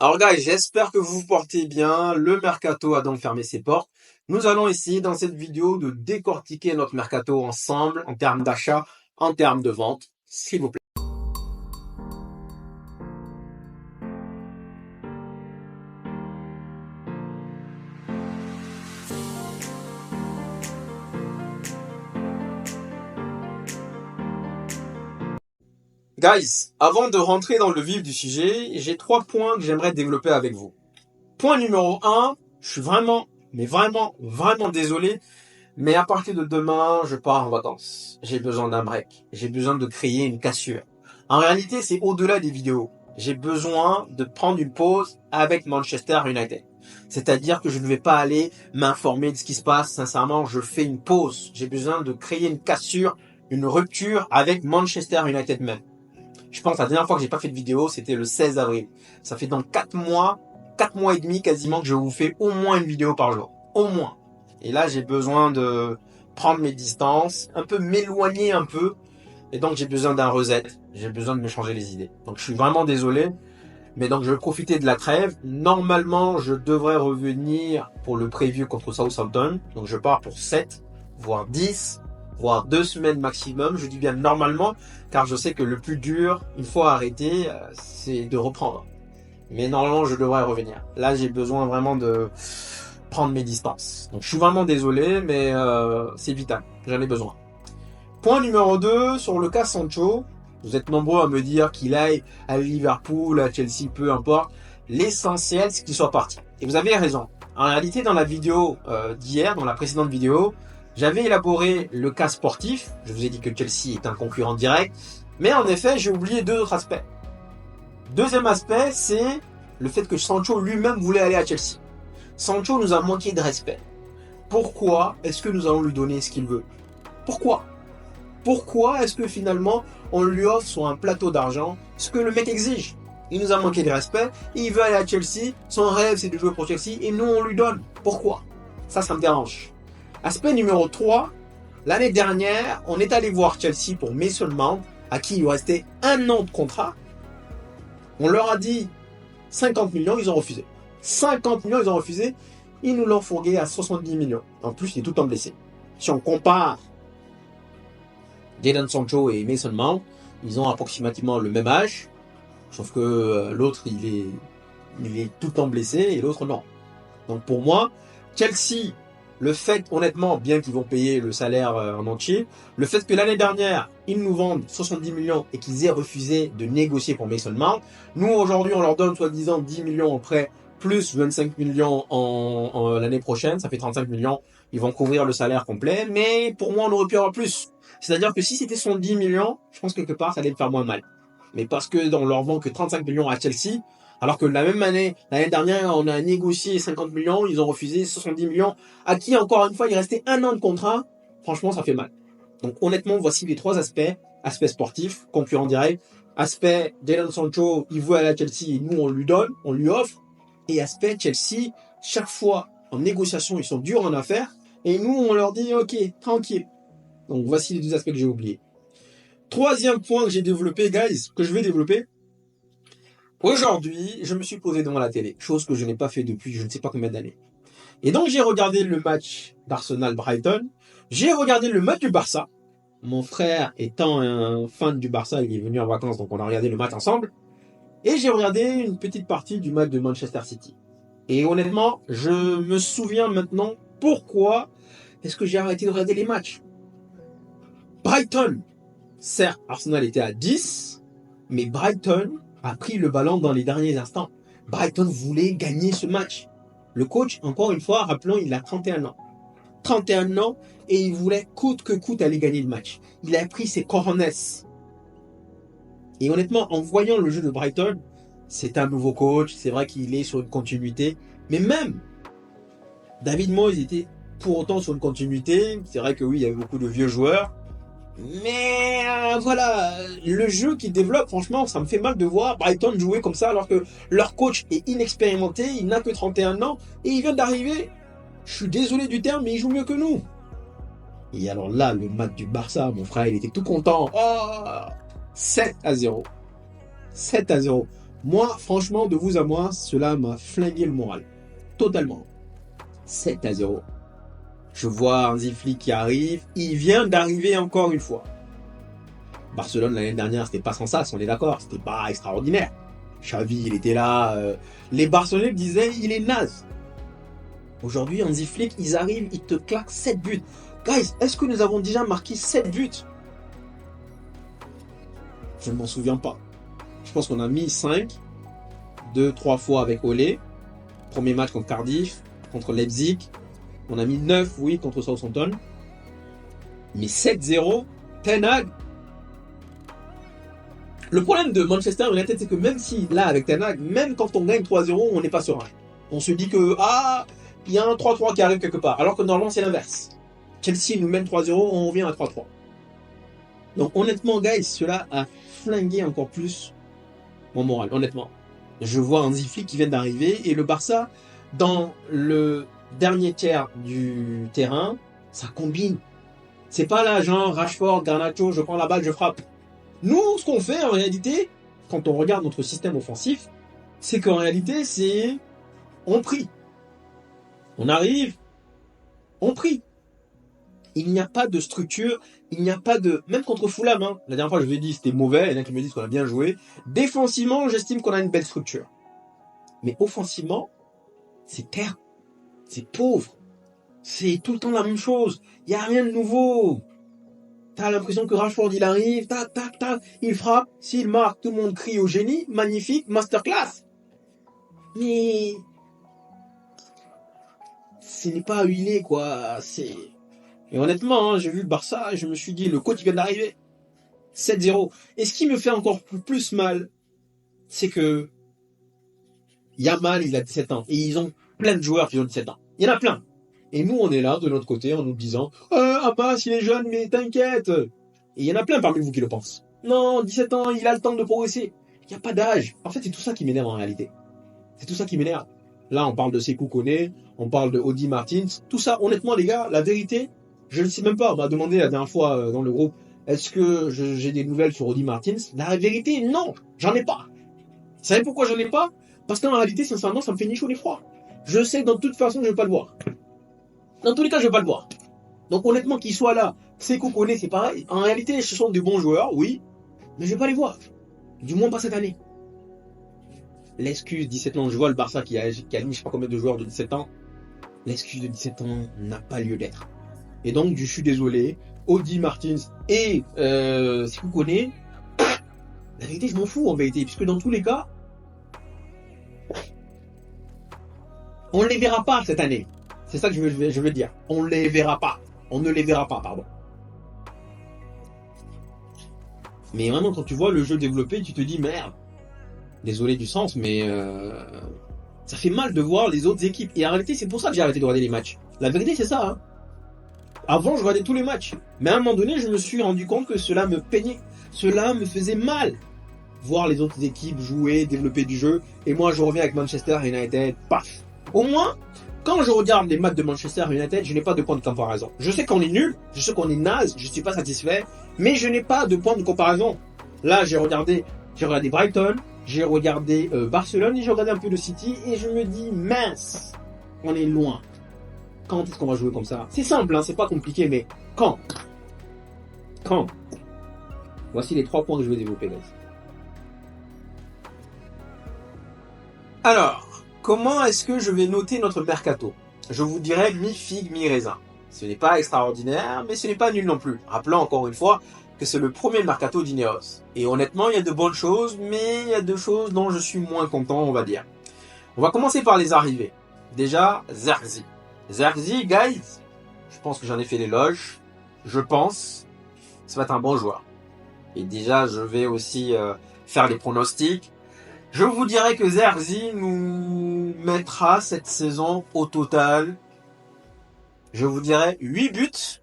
Alors guys, j'espère que vous vous portez bien. Le mercato a donc fermé ses portes. Nous allons essayer dans cette vidéo de décortiquer notre mercato ensemble en termes d'achat, en termes de vente, s'il vous plaît. Guys, avant de rentrer dans le vif du sujet, j'ai 3 points que j'aimerais développer avec vous. Point numéro 1, je suis vraiment désolé, mais à partir de demain, je pars en vacances. J'ai besoin d'un break. J'ai besoin de créer une cassure. En réalité, c'est au-delà des vidéos. J'ai besoin de prendre une pause avec Manchester United. C'est-à-dire que je ne vais pas aller m'informer de ce qui se passe. Sincèrement, je fais une pause. J'ai besoin de créer une cassure, une rupture avec Manchester United même. Je pense que la dernière fois que j'ai pas fait de vidéo, c'était le 16 avril. Ça fait donc 4 mois et demi quasiment que je vous fais au moins une vidéo par jour. Au moins. Et là, j'ai besoin de prendre mes distances, un peu m'éloigner un peu. Et donc, j'ai besoin d'un reset. J'ai besoin de me changer les idées. Donc, je suis vraiment désolé. Mais donc, je vais profiter de la trêve. Normalement, je devrais revenir pour le preview contre Southampton. Donc, je pars pour 7, voire 10, voire 2 semaines maximum. Je dis bien normalement, car je sais que le plus dur, une fois arrêté, c'est de reprendre. Mais normalement, je devrais revenir. Là, j'ai besoin vraiment de prendre mes distances. Donc, je suis vraiment désolé, mais c'est vital. J'en ai besoin. Point numéro 2, sur le cas Sancho. Vous êtes nombreux à me dire qu'il aille à Liverpool, à Chelsea, peu importe. L'essentiel, c'est qu'il soit parti. Et vous avez raison. En réalité, dans la vidéo d'hier, dans la précédente vidéo, j'avais élaboré le cas sportif. Je vous ai dit que Chelsea est un concurrent direct. Mais en effet, j'ai oublié 2 autres aspects. Deuxième aspect, c'est le fait que Sancho lui-même voulait aller à Chelsea. Sancho nous a manqué de respect. Pourquoi est-ce que nous allons lui donner ce qu'il veut? Pourquoi est-ce que finalement on lui offre sur un plateau d'argent ce que le mec exige? Il nous a manqué de respect, il veut aller à Chelsea, son rêve c'est de jouer pour Chelsea et nous on lui donne. Pourquoi? Ça me dérange. Aspect numéro 3, l'année dernière, on est allé voir Chelsea pour Mason Mount, à qui il lui restait 1 an de contrat. On leur a dit 50 millions, ils ont refusé. 50 millions, ils ont refusé. Ils nous l'ont fourgué à 70 millions. En plus, il est tout le temps blessé. Si on compare Jadon Sancho et Mason Mount, ils ont approximativement le même âge. Sauf que l'autre, il est tout le temps blessé et l'autre, non. Donc pour moi, Chelsea, le fait, honnêtement, bien qu'ils vont payer le salaire en entier, le fait que l'année dernière, ils nous vendent 70 millions et qu'ils aient refusé de négocier pour Mason Mount, nous aujourd'hui, on leur donne soi-disant 10 millions en prêt, plus 25 millions en l'année prochaine, ça fait 35 millions, ils vont couvrir le salaire complet, mais pour moi, on aurait pu avoir plus. C'est-à-dire que si c'était 70 millions, je pense que quelque part, ça allait me faire moins mal. Mais parce que on leur vend que 35 millions à Chelsea, alors que la même année, l'année dernière, on a négocié 50 millions, ils ont refusé 70 millions, à qui, encore une fois, il restait 1 an de contrat. Franchement, ça fait mal. Donc, honnêtement, voici les 3 aspects. Aspect sportif, concurrent direct. Aspect, Jadon Sancho, il veut aller à Chelsea et nous, on lui donne, on lui offre. Et aspect, Chelsea, chaque fois, en négociation, ils sont durs en affaires. Et nous, on leur dit, OK, tranquille. Donc, voici les 2 aspects que j'ai oubliés. 3e point que j'ai développé, guys, que je vais développer. Aujourd'hui, je me suis posé devant la télé, chose que je n'ai pas fait depuis je ne sais pas combien d'années. Et donc, j'ai regardé le match d'Arsenal-Brighton. J'ai regardé le match du Barça. Mon frère étant un fan du Barça, il est venu en vacances, donc on a regardé le match ensemble. Et j'ai regardé une petite partie du match de Manchester City. Et honnêtement, je me souviens maintenant pourquoi est-ce que j'ai arrêté de regarder les matchs. Brighton, certes, Arsenal était à 10, mais Brighton a pris le ballon dans les derniers instants. Brighton voulait gagner ce match. Le coach, encore une fois, rappelons, il a 31 ans. 31 ans et il voulait coûte que coûte aller gagner le match. Il a pris ses cojones. Et honnêtement, en voyant le jeu de Brighton, c'est un nouveau coach, c'est vrai qu'il est sur une continuité, mais même David Moyes était pour autant sur une continuité. C'est vrai que oui, il y avait beaucoup de vieux joueurs. Mais voilà, le jeu qu'ils développent, franchement, ça me fait mal de voir Brighton jouer comme ça alors que leur coach est inexpérimenté, il n'a que 31 ans et il vient d'arriver. Je suis désolé du terme, mais il joue mieux que nous. Et alors là, le match du Barça, mon frère, il était tout content. Oh, 7-0. 7-0. Moi, franchement, de vous à moi, cela m'a flingué le moral. Totalement. 7-0. Je vois Hansi Flick qui arrive. Il vient d'arriver encore une fois. Barcelone l'année dernière, c'était pas sans sas, on est d'accord. C'était pas extraordinaire. Xavi, il était là. Les Barcelonais disaient, il est naze. Aujourd'hui, Hansi Flick, ils arrivent, ils te claquent 7 buts. Guys, est-ce que nous avons déjà marqué 7 buts? Je ne m'en souviens pas. Je pense qu'on a mis 5, 2-3 fois avec Olé. Premier match contre Cardiff, contre Leipzig. On a mis 9, oui, contre Southampton. Mais 7-0, Ten Hag. Le problème de Manchester United, c'est que même si, là, avec Ten Hag, même quand on gagne 3-0, on n'est pas serein. On se dit que, il y a un 3-3 qui arrive quelque part. Alors que normalement, c'est l'inverse. Chelsea nous mène 3-0, on revient à 3-3. Donc, honnêtement, guys, cela a flingué encore plus mon moral, honnêtement. Je vois Hansi Flick qui vient d'arriver et le Barça, dans le dernier tiers du terrain, ça combine. C'est pas là, genre Rashford, Garnacho, je prends la balle, je frappe. Nous, ce qu'on fait en réalité, quand on regarde notre système offensif, c'est qu'en réalité, c'est on prie. On arrive, on prie. Il n'y a pas de structure, il n'y a pas de... Même contre Fulham, hein, la dernière fois je vous ai dit c'était mauvais, il y en a qui me disent qu'on a bien joué. Défensivement, j'estime qu'on a une belle structure. Mais offensivement, c'est terre, c'est pauvre. C'est tout le temps la même chose. Il n'y a rien de nouveau. T'as l'impression que Rashford, il arrive, tac, tac, tac, il frappe. S'il marque, tout le monde crie au génie. Magnifique, masterclass. Mais... ce n'est pas huilé, quoi. C'est... Et honnêtement, hein, j'ai vu le Barça, et je me suis dit, le coach il vient d'arriver. 7-0. Et ce qui me fait encore plus mal, c'est que Yamal, il a 17 ans. Et ils ont plein de joueurs qui ont 17 ans. Il y en a plein. Et nous, on est là, de notre côté, en nous disant, Abbas, il est jeune, mais t'inquiète. Et il y en a plein parmi vous qui le pensent. Non, 17 ans, il a le temps de progresser. Il n'y a pas d'âge. En fait, c'est tout ça qui m'énerve en réalité. C'est tout ça qui m'énerve. Là, on parle de Sékou Koné, on parle de Audi Martins. Tout ça, honnêtement, les gars, la vérité, je ne sais même pas. On m'a demandé la dernière fois dans le groupe, est-ce que j'ai des nouvelles sur Audi Martins? La vérité, non, j'en ai pas. Vous savez pourquoi j'en ai pas? Parce qu'en réalité, sincèrement, ça me fait ni chaud ni froid. Je sais que dans toute façon, je ne vais pas le voir. Dans tous les cas, je ne vais pas le voir. Donc honnêtement, qu'il soit là, Sékou Koné, c'est pareil. En réalité, ce sont des bons joueurs, oui, mais je ne vais pas les voir. Du moins pas cette année. L'excuse 17 ans, je vois le Barça qui a mis je sais pas combien de joueurs de 17 ans. L'excuse de 17 ans n'a pas lieu d'être. Et donc, je suis désolé, Audi Martins et Sékou Koné, la vérité, je m'en fous en vérité, puisque dans tous les cas, on ne les verra pas cette année. C'est ça que je veux dire. On ne les verra pas. On ne les verra pas, pardon. Mais vraiment, quand tu vois le jeu développé, tu te dis, merde, désolé du sens, mais ça fait mal de voir les autres équipes. Et en réalité, c'est pour ça que j'ai arrêté de regarder les matchs. La vérité, c'est ça. Hein. Avant, je regardais tous les matchs. Mais à un moment donné, je me suis rendu compte que cela me peignait. Cela me faisait mal. Voir les autres équipes jouer, développer du jeu. Et moi, je reviens avec Manchester United. Paf. Au moins, quand je regarde les matchs de Manchester United, je n'ai pas de point de comparaison. Je sais qu'on est nul, je sais qu'on est naze, je ne suis pas satisfait, mais je n'ai pas de point de comparaison. Là, j'ai regardé Brighton, j'ai regardé Barcelone, et j'ai regardé un peu de City, et je me dis, mince, on est loin. Quand est-ce qu'on va jouer comme ça? C'est simple, hein, c'est pas compliqué, mais quand? Voici les 3 points que je vais développer, guys. Alors, comment est-ce que je vais noter notre mercato? Je vous dirais mi-figue, mi-raisin. Ce n'est pas extraordinaire, mais ce n'est pas nul non plus. Rappelons encore une fois que c'est le premier mercato d'Ineos. Et honnêtement, il y a de bonnes choses, mais il y a 2 choses dont je suis moins content, on va dire. On va commencer par les arrivées. Déjà, Zerxi. Zerxi, guys, je pense que j'en ai fait l'éloge. Je pense, ça va être un bon joueur. Et déjà, je vais aussi faire les pronostics. Je vous dirais que Zerxi nous mettra cette saison au total, je vous dirais 8 buts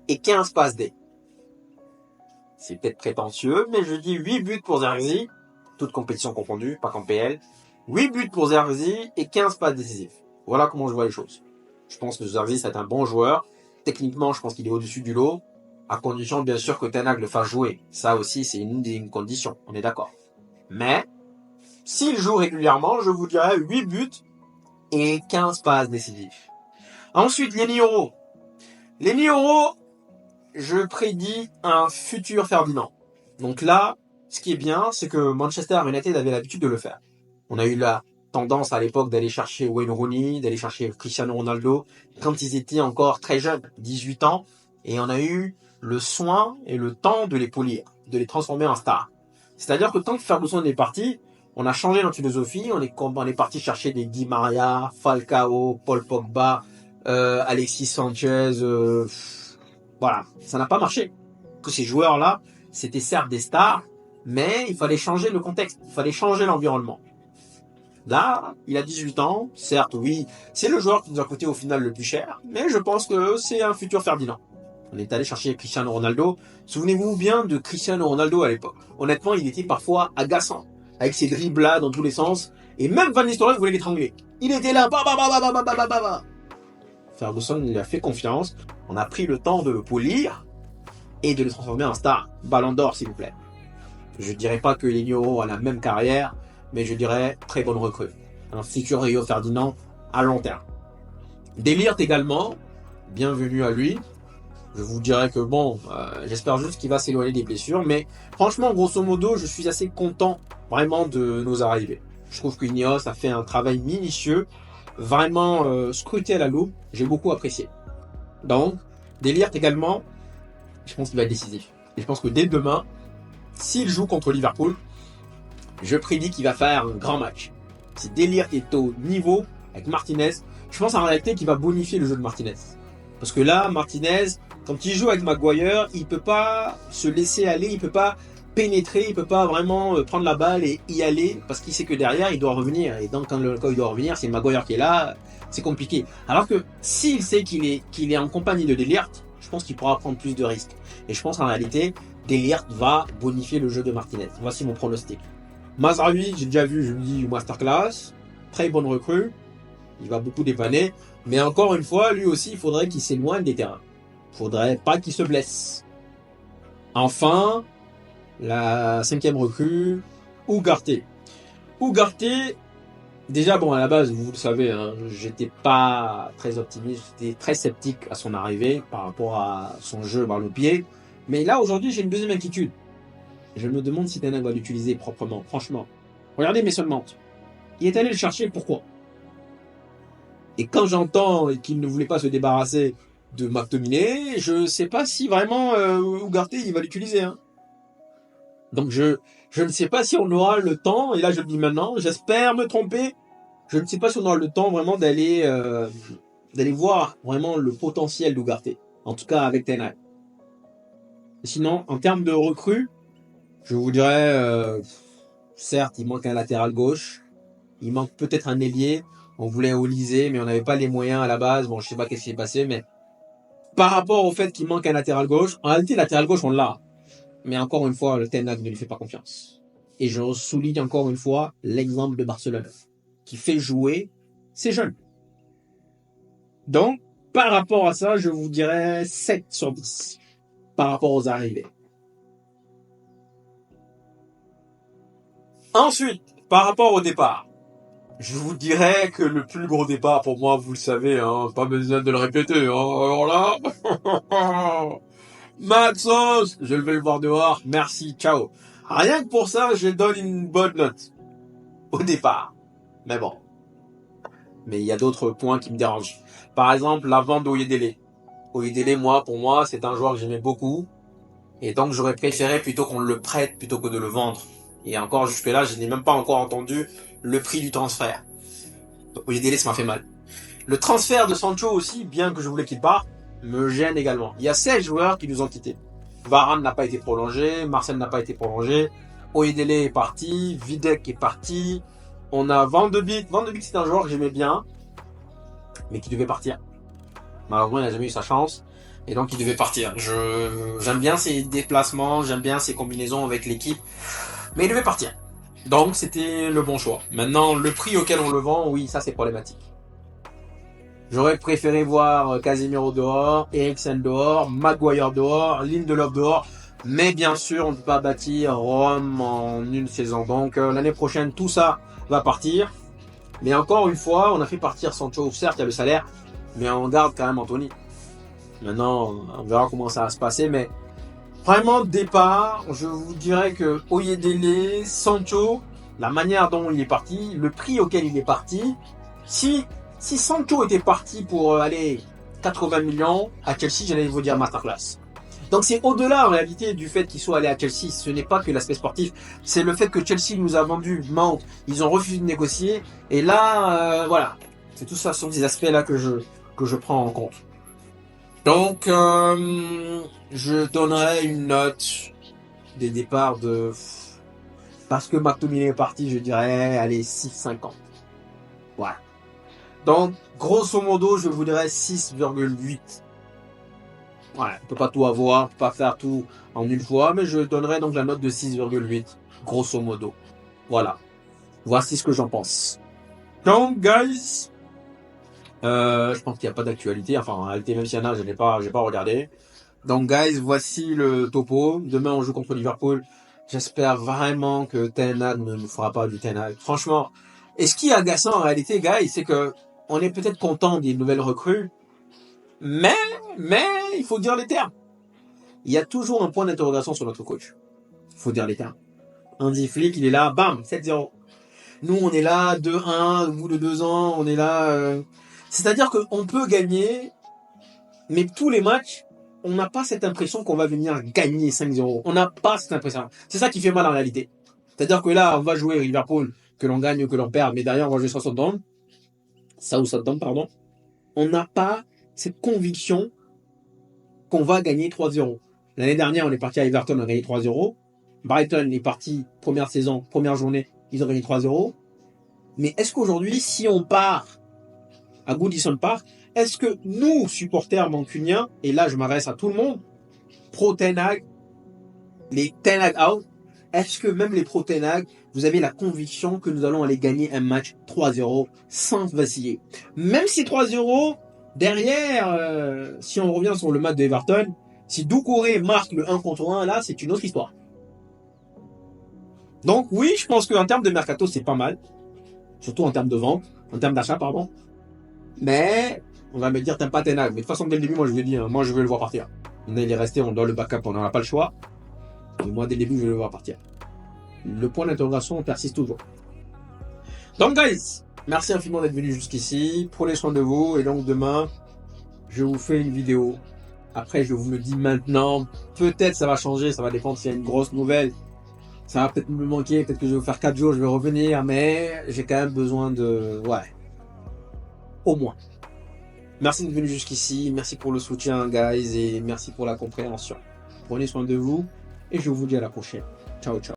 et 15 passes D. C'est peut-être prétentieux, mais je dis 8 buts pour Zerxi, toute compétition confondue, pas qu'en PL. 8 buts pour Zerxi et 15 passes décisives. Voilà comment je vois les choses. Je pense que Zerxi, c'est un bon joueur. Techniquement, je pense qu'il est au-dessus du lot, à condition bien sûr que Ten Hag le fasse jouer. Ça aussi, c'est une condition, on est d'accord. Mais S'il joue régulièrement, je vous dirais 8 buts et 15 passes décisives. Ensuite, Lenny Yoro. Lenny Yoro, je prédis un futur Ferdinand. Donc là, ce qui est bien, c'est que Manchester United avait l'habitude de le faire. On a eu la tendance à l'époque d'aller chercher Wayne Rooney, d'aller chercher Cristiano Ronaldo, quand ils étaient encore très jeunes, 18 ans, et on a eu le soin et le temps de les polir, de les transformer en stars. C'est-à-dire que tant que Ferguson est parti, on a changé notre philosophie, on est parti chercher des Di Maria, Falcao, Paul Pogba, Alexis Sanchez, voilà, ça n'a pas marché. Que ces joueurs-là, c'était certes des stars, mais il fallait changer le contexte, il fallait changer l'environnement. Là, il a 18 ans, certes, oui, c'est le joueur qui nous a coûté au final le plus cher, mais je pense que c'est un futur Ferdinand. On est allé chercher Cristiano Ronaldo. Souvenez-vous bien de Cristiano Ronaldo à l'époque. Honnêtement, il était parfois agaçant, avec ses dribbles dans tous les sens, et même Van Nistelrooy voulait l'étrangler. Il était là, Ferguson lui a fait confiance, on a pris le temps de le polir et de le transformer en star. Ballon d'or, s'il vous plaît. Je dirais pas que Lenny Yoro a la même carrière, mais je dirais très bonne recrue. Un futur Rio Ferdinand à long terme. De Ligt également, bienvenue à lui. Je vous dirais que bon, j'espère juste qu'il va s'éloigner des blessures, mais franchement, grosso modo, je suis assez content vraiment de nos arrivées. Je trouve que Ineos a fait un travail minutieux, vraiment scruté à la loupe, j'ai beaucoup apprécié. Donc, De Ligt également, je pense qu'il va être décisif. Et je pense que dès demain, s'il joue contre Liverpool, je prédis qu'il va faire un grand match. Si De Ligt est au niveau avec Martinez, je pense en réalité qu'il va bonifier le jeu de Martinez. Parce que là, Martinez, quand il joue avec Maguire, il peut pas se laisser aller, il peut pas pénétrer, il peut pas vraiment prendre la balle et y aller, parce qu'il sait que derrière, il doit revenir. Et donc, quand il doit revenir, c'est Maguire qui est là, c'est compliqué. Alors que s'il sait qu'il est en compagnie de De Ligt, je pense qu'il pourra prendre plus de risques. Et je pense en réalité, De Ligt va bonifier le jeu de Martinez. Voici mon pronostic. Mazraoui, j'ai déjà vu, je me dis masterclass, très bonne recrue, il va beaucoup dépanner, mais encore une fois, lui aussi, il faudrait qu'il s'éloigne des terrains. Il faudrait pas qu'il se blesse. Enfin, la 5e recrue, Ugarte. Ugarte, déjà bon, à la base, vous le savez, hein, j'étais pas très optimiste, j'étais très sceptique à son arrivée par rapport à son jeu par le pied, mais là, aujourd'hui, j'ai une deuxième inquiétude. Je me demande si Ten Hag va l'utiliser proprement, franchement. Regardez Mason Mount. Il est allé le chercher, pourquoi? Et quand j'entends qu'il ne voulait pas se débarrasser de McTominay, je sais pas si vraiment Ugarte il va l'utiliser. Hein. Donc je ne sais pas si on aura le temps, et là je le dis maintenant, j'espère me tromper, je ne sais pas si on aura le temps vraiment d'aller voir vraiment le potentiel d'Ugarte. En tout cas avec Ten Hag. Sinon, en termes de recrues, je vous dirais, certes, il manque un latéral gauche, il manque peut-être un ailier. On voulait Olysée, mais on n'avait pas les moyens à la base. Bon, je sais pas qu'est-ce qui s'est passé, mais par rapport au fait qu'il manque un latéral gauche, en réalité, le latéral gauche, on l'a. Mais encore une fois, le Ten Hag ne lui fait pas confiance. Et je souligne encore une fois l'exemple de Barcelone, qui fait jouer ses jeunes. Donc, par rapport à ça, je vous dirais 7 sur 10 par rapport aux arrivées. Ensuite, par rapport au départ, je vous dirais que le plus gros départ pour moi, vous le savez, hein, pas besoin de le répéter. Hein, alors là, Maxos, je vais le voir dehors, merci, ciao. Rien que pour ça, je donne une bonne note au départ. Mais bon, mais il y a d'autres points qui me dérangent. Par exemple, la vente d'Oyedele. Oyedelé, pour moi, c'est un joueur que j'aimais beaucoup. Et donc, j'aurais préféré plutôt qu'on le prête plutôt que de le vendre. Et encore, jusque-là, je n'ai même pas encore entendu le prix du transfert. Oyedelé, ça m'a fait mal. Le transfert de Sancho aussi, bien que je voulais qu'il parte, me gêne également. Il y a 16 joueurs qui nous ont quittés. Varane n'a pas été prolongé, Marcel n'a pas été prolongé, Oyedelé est parti, Videk est parti, on a Van de Beek. Van de Beek, c'est un joueur que j'aimais bien, mais qui devait partir. Malheureusement, il n'a jamais eu sa chance. Et donc, il devait partir. J'aime bien ses déplacements, j'aime bien ses combinaisons avec l'équipe. Mais il devait partir. Donc, c'était le bon choix. Maintenant, le prix auquel on le vend, oui, ça, c'est problématique. J'aurais préféré voir Casemiro dehors, Eriksen dehors, Maguire dehors, Lindelof dehors. Mais bien sûr, on ne peut pas bâtir Rome en une saison. Donc l'année prochaine, tout ça va partir. Mais encore une fois, on a fait partir Sancho. Certes, il y a le salaire, mais on garde quand même Anthony. Maintenant, on verra comment ça va se passer. Mais vraiment, départ, je vous dirais que Oyedele, Sancho, la manière dont il est parti, le prix auquel il est parti, si Sancho était parti pour aller 80 millions à Chelsea, j'allais vous dire masterclass. Donc c'est au-delà en réalité du fait qu'il soit allé à Chelsea. Ce n'est pas que l'aspect sportif, c'est le fait que Chelsea nous a vendu Mount. Ils ont refusé de négocier. Et là, voilà, c'est tout ça, ce sont des aspects là que je prends en compte. Donc je donnerais une note des départs de parce que McTominay est parti, je dirais allez 6,50. Voilà. Donc grosso modo, je vous dirais 6,8. Ouais, on peut pas tout avoir, on peut pas faire tout en une fois, mais je donnerai donc la note de 6,8, grosso modo. Voilà. Voici ce que j'en pense. Donc, guys, je pense qu'il n'y a pas d'actualité. Enfin, en réalité, même s'il y en a, j'ai pas regardé. Donc, guys, voici le topo. Demain, on joue contre Liverpool. J'espère vraiment que Ten Hag ne nous fera pas du Ten Hag. Franchement, et ce qui est agaçant en réalité, guys, c'est que on est peut-être content des nouvelles recrues, mais il faut dire les termes. Il y a toujours un point d'interrogation sur notre coach. Il faut dire les termes. Andy Flick, il est là, bam, 7-0. Nous, on est là, 2-1, au bout de 2 ans, on est là. C'est-à-dire qu'on peut gagner, mais tous les matchs, on n'a pas cette impression qu'on va venir gagner 5-0. On n'a pas cette impression. C'est ça qui fait mal en réalité. C'est-à-dire que là, on va jouer Liverpool, que l'on gagne ou que l'on perde, mais derrière, on va jouer Southampton. Pardon. On n'a pas cette conviction qu'on va gagner 3-0. L'année dernière, on est parti à Everton, on a gagné 3-0. Brighton est parti, première saison, première journée, ils ont gagné 3-0. Mais est-ce qu'aujourd'hui, si on part à Goodison Park, est-ce que nous, supporters mancuniens, et là je m'adresse à tout le monde, pro Ten Hag, les Ten Hag out, est-ce que même les pro Ten Hag, vous avez la conviction que nous allons aller gagner un match 3-0 sans vaciller? Même si 3-0, derrière, si on revient sur le match de Everton, si Doucouré marque le 1 contre 1, là, c'est une autre histoire. Donc oui, je pense qu'en termes de mercato, c'est pas mal. Surtout en termes de vente, en termes d'achat, pardon. Mais, on va me dire, t'aimes pas Ten Hag. Mais de toute façon, dès le début, moi, je veux dire, moi, je veux le voir partir. Il est resté, on doit le backup, on n'en a pas le choix. Et moi, dès le début, je veux le voir partir. Le point d'interrogation persiste toujours. Donc, guys, merci infiniment d'être venu jusqu'ici. Prenez soin de vous. Et donc, demain, je vous fais une vidéo. Après, je vous le dis maintenant. Peut-être ça va changer. Ça va dépendre s'il y a une grosse nouvelle. Ça va peut-être me manquer. Peut-être que je vais vous faire 4 jours. Je vais revenir. Mais j'ai quand même besoin de... Ouais. Au moins. Merci d'être venu jusqu'ici. Merci pour le soutien, guys. Et merci pour la compréhension. Prenez soin de vous. Et je vous dis à la prochaine. Ciao, ciao.